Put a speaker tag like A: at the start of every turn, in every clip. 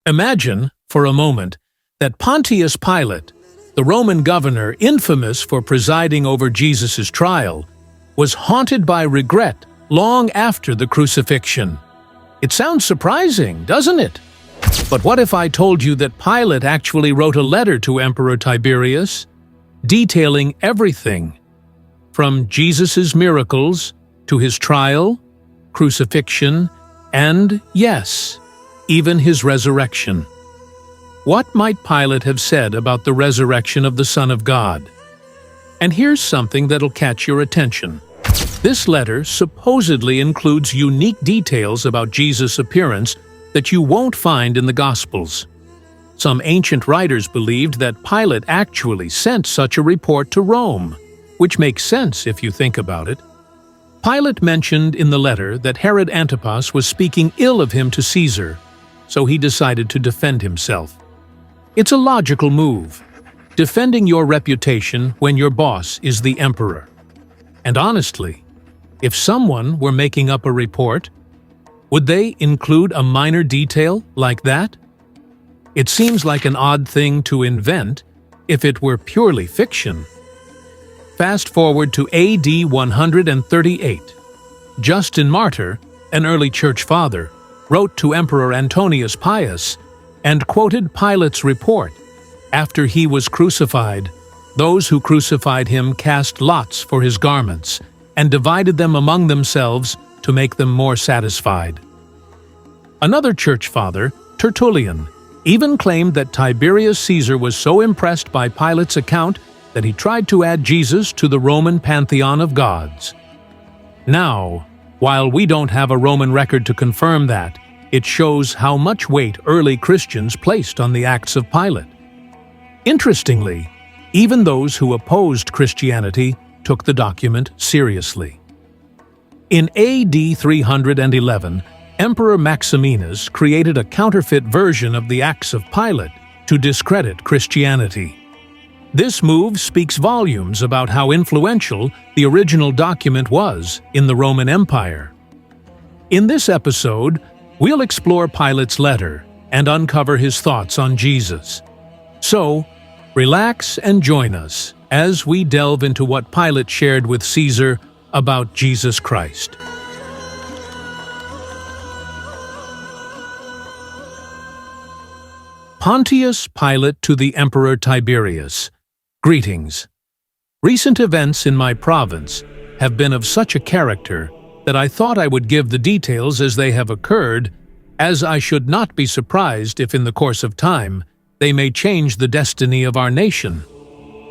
A: Imagine, for a moment, that Pontius Pilate, the Roman governor infamous for presiding over Jesus' trial, was haunted by regret long after the crucifixion. It sounds surprising, doesn't it? But what if I told you that Pilate actually wrote a letter to Emperor Tiberius, detailing everything, from Jesus' miracles to his trial, crucifixion, and, yes, even his resurrection? What might Pilate have said about the resurrection of the Son of God? And here's something that'll catch your attention. This letter supposedly includes unique details about Jesus' appearance that you won't find in the Gospels. Some ancient writers believed that Pilate actually sent such a report to Rome, which makes sense if you think about it. Pilate mentioned in the letter that Herod Antipas was speaking ill of him to Caesar, so he decided to defend himself. It's a logical move, defending your reputation when your boss is the emperor. And honestly, if someone were making up a report, would they include a minor detail like that? It seems like an odd thing to invent if it were purely fiction. Fast forward to AD 138. Justin Martyr, an early church father, wrote to Emperor Antonius Pius and quoted Pilate's report. After he was crucified, those who crucified him cast lots for his garments and divided them among themselves to make them more satisfied. Another church father, Tertullian, even claimed that Tiberius Caesar was so impressed by Pilate's account that he tried to add Jesus to the Roman pantheon of gods. Now, while we don't have a Roman record to confirm that, it shows how much weight early Christians placed on the acts of Pilate. Interestingly, even those who opposed Christianity took the document seriously. In AD 311, Emperor Maximinus created a counterfeit version of the Acts of Pilate to discredit Christianity. This move speaks volumes about how influential the original document was in the Roman Empire. In this episode, we'll explore Pilate's letter and uncover his thoughts on Jesus. So, relax and join us as we delve into what Pilate shared with Caesar about Jesus Christ. Pontius Pilate to the Emperor Tiberius. Greetings. Recent events in my province have been of such a character that I thought I would give the details as they have occurred, as I should not be surprised if in the course of time they may change the destiny of our nation.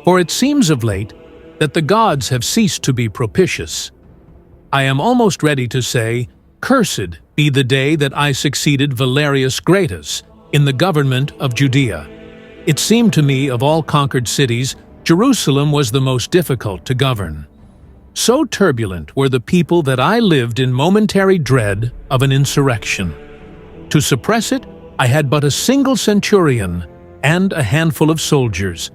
A: For it seems of late that the gods have ceased to be propitious. I am almost ready to say, "Cursed be the day that I succeeded Valerius Gratus in the government of Judea." It seemed to me of all conquered cities, Jerusalem was the most difficult to govern. So turbulent were the people that I lived in momentary dread of an insurrection. To suppress it, I had but a single centurion and a handful of soldiers.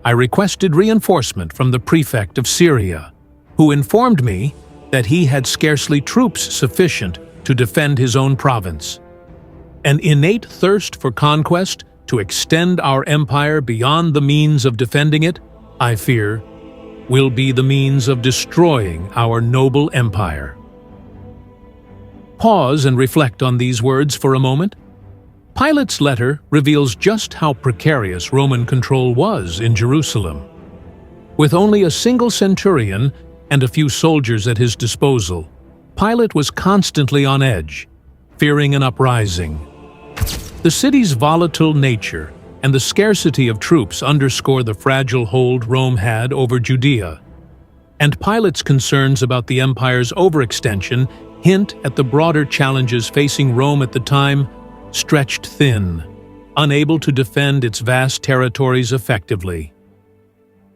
A: I requested reinforcement from the prefect of Syria, who informed me that he had scarcely troops sufficient to defend his own province. An innate thirst for conquest to extend our empire beyond the means of defending it, I fear, will be the means of destroying our noble empire. Pause and reflect on these words for a moment. Pilate's letter reveals just how precarious Roman control was in Jerusalem. With only a single centurion and a few soldiers at his disposal, Pilate was constantly on edge, fearing an uprising. The city's volatile nature and the scarcity of troops underscore the fragile hold Rome had over Judea. And Pilate's concerns about the empire's overextension hint at the broader challenges facing Rome at the time: stretched thin, unable to defend its vast territories effectively.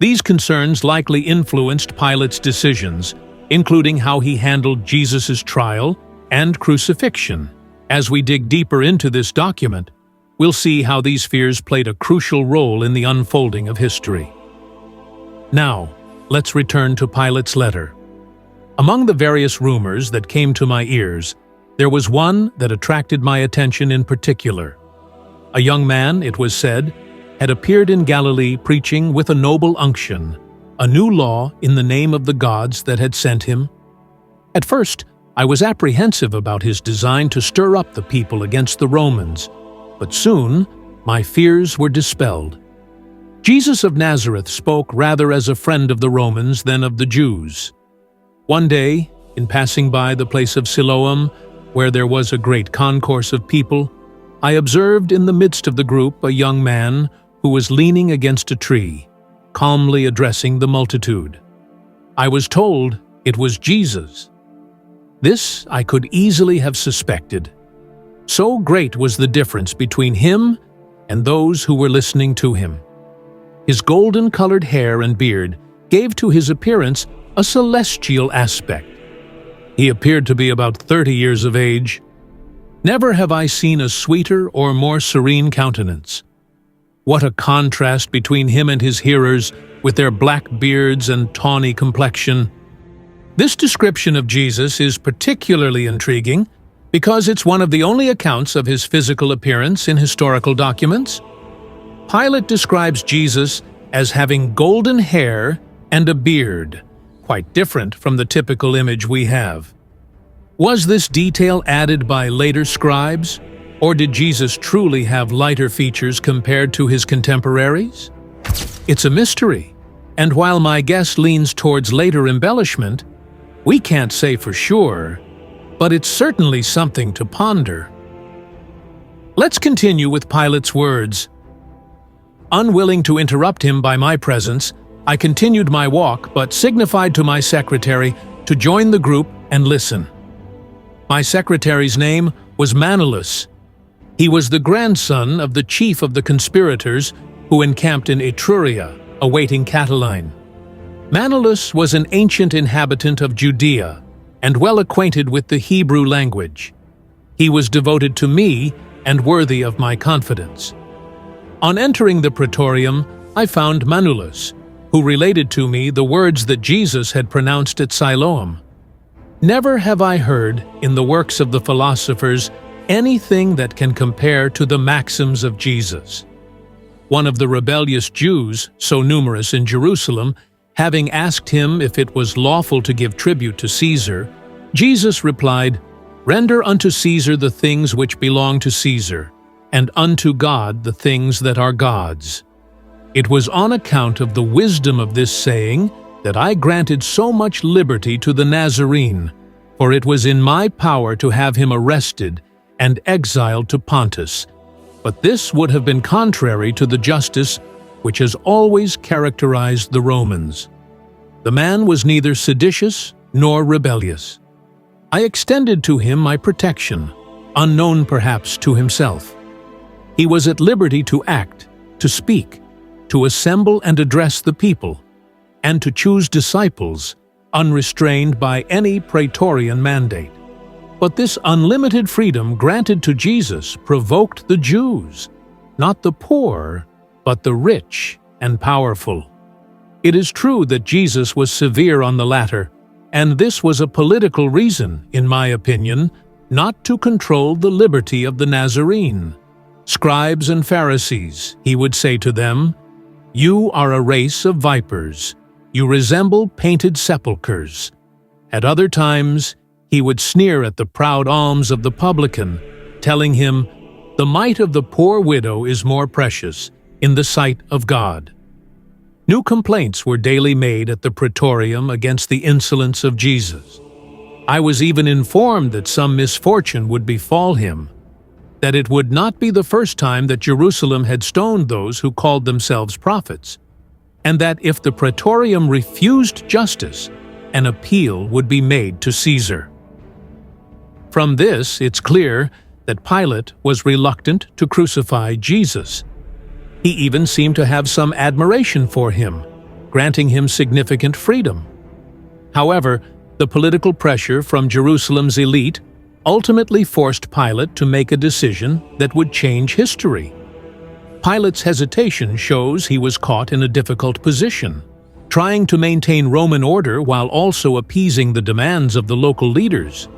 A: These concerns likely influenced Pilate's decisions, including how he handled Jesus' trial and crucifixion. As we dig deeper into this document, we'll see how these fears played a crucial role in the unfolding of history. Now, let's return to Pilate's letter. Among the various rumors that came to my ears, there was one that attracted my attention in particular. A young man, it was said, had appeared in Galilee preaching with a noble unction, a new law in the name of the gods that had sent him. At first, I was apprehensive about his design to stir up the people against the Romans, but soon my fears were dispelled. Jesus of Nazareth spoke rather as a friend of the Romans than of the Jews. One day, in passing by the place of Siloam, where there was a great concourse of people, I observed in the midst of the group a young man who was leaning against a tree, calmly addressing the multitude. I was told it was Jesus. This I could easily have suspected. So great was the difference between him and those who were listening to him. His golden-colored hair and beard gave to his appearance a celestial aspect. He appeared to be about 30 years of age. Never have I seen a sweeter or more serene countenance. What a contrast between him and his hearers, with their black beards and tawny complexion. This description of Jesus is particularly intriguing because it's one of the only accounts of his physical appearance in historical documents. Pilate describes Jesus as having golden hair and a beard, quite different from the typical image we have. Was this detail added by later scribes, or did Jesus truly have lighter features compared to his contemporaries? It's a mystery, and while my guess leans towards later embellishment, we can't say for sure, but it's certainly something to ponder. Let's continue with Pilate's words. Unwilling to interrupt him by my presence, I continued my walk but signified to my secretary to join the group and listen. My secretary's name was Manlius. He was the grandson of the chief of the conspirators who encamped in Etruria, awaiting Catiline. Manlius was an ancient inhabitant of Judea and well acquainted with the Hebrew language. He was devoted to me and worthy of my confidence. On entering the praetorium, I found Manlius, who related to me the words that Jesus had pronounced at Siloam. Never have I heard, in the works of the philosophers, anything that can compare to the maxims of Jesus. One of the rebellious Jews, so numerous in Jerusalem, having asked him if it was lawful to give tribute to Caesar, Jesus replied, "Render unto Caesar the things which belong to Caesar, and unto God the things that are God's." It was on account of the wisdom of this saying that I granted so much liberty to the Nazarene, for it was in my power to have him arrested and exiled to Pontus, but this would have been contrary to the justice which has always characterized the Romans. The man was neither seditious nor rebellious. I extended to him my protection, unknown perhaps to himself. He was at liberty to act, to speak, to assemble and address the people, and to choose disciples, unrestrained by any praetorian mandate. But this unlimited freedom granted to Jesus provoked the Jews, not the poor, but the rich and powerful. It is true that Jesus was severe on the latter, and this was a political reason, in my opinion, not to control the liberty of the Nazarene. Scribes and Pharisees, he would say to them, "You are a race of vipers. You resemble painted sepulchres." At other times, he would sneer at the proud alms of the publican, telling him, "The mite of the poor widow is more precious in the sight of God." New complaints were daily made at the praetorium against the insolence of Jesus. I was even informed that some misfortune would befall him, that it would not be the first time that Jerusalem had stoned those who called themselves prophets, and that if the praetorium refused justice, an appeal would be made to Caesar. From this, it's clear that Pilate was reluctant to crucify Jesus. He even seemed to have some admiration for him, granting him significant freedom. However, the political pressure from Jerusalem's elite ultimately forced Pilate to make a decision that would change history. Pilate's hesitation shows he was caught in a difficult position, trying to maintain Roman order while also appeasing the demands of the local leaders.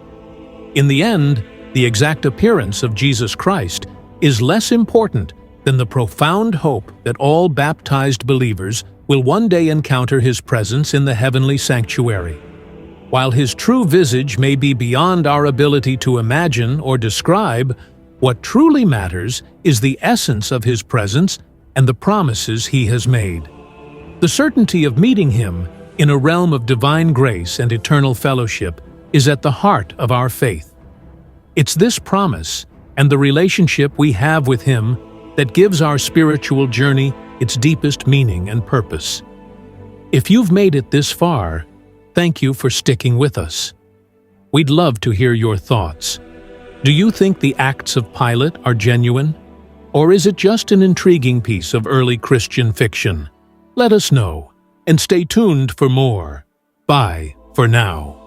A: In the end, the exact appearance of Jesus Christ is less important than the profound hope that all baptized believers will one day encounter his presence in the heavenly sanctuary. While his true visage may be beyond our ability to imagine or describe, what truly matters is the essence of his presence and the promises he has made. The certainty of meeting him in a realm of divine grace and eternal fellowship is at the heart of our faith. It's this promise and the relationship we have with him that gives our spiritual journey its deepest meaning and purpose. If you've made it this far, thank you for sticking with us. We'd love to hear your thoughts. Do you think the Acts of Pilate are genuine? Or is it just an intriguing piece of early Christian fiction? Let us know, and stay tuned for more. Bye for now.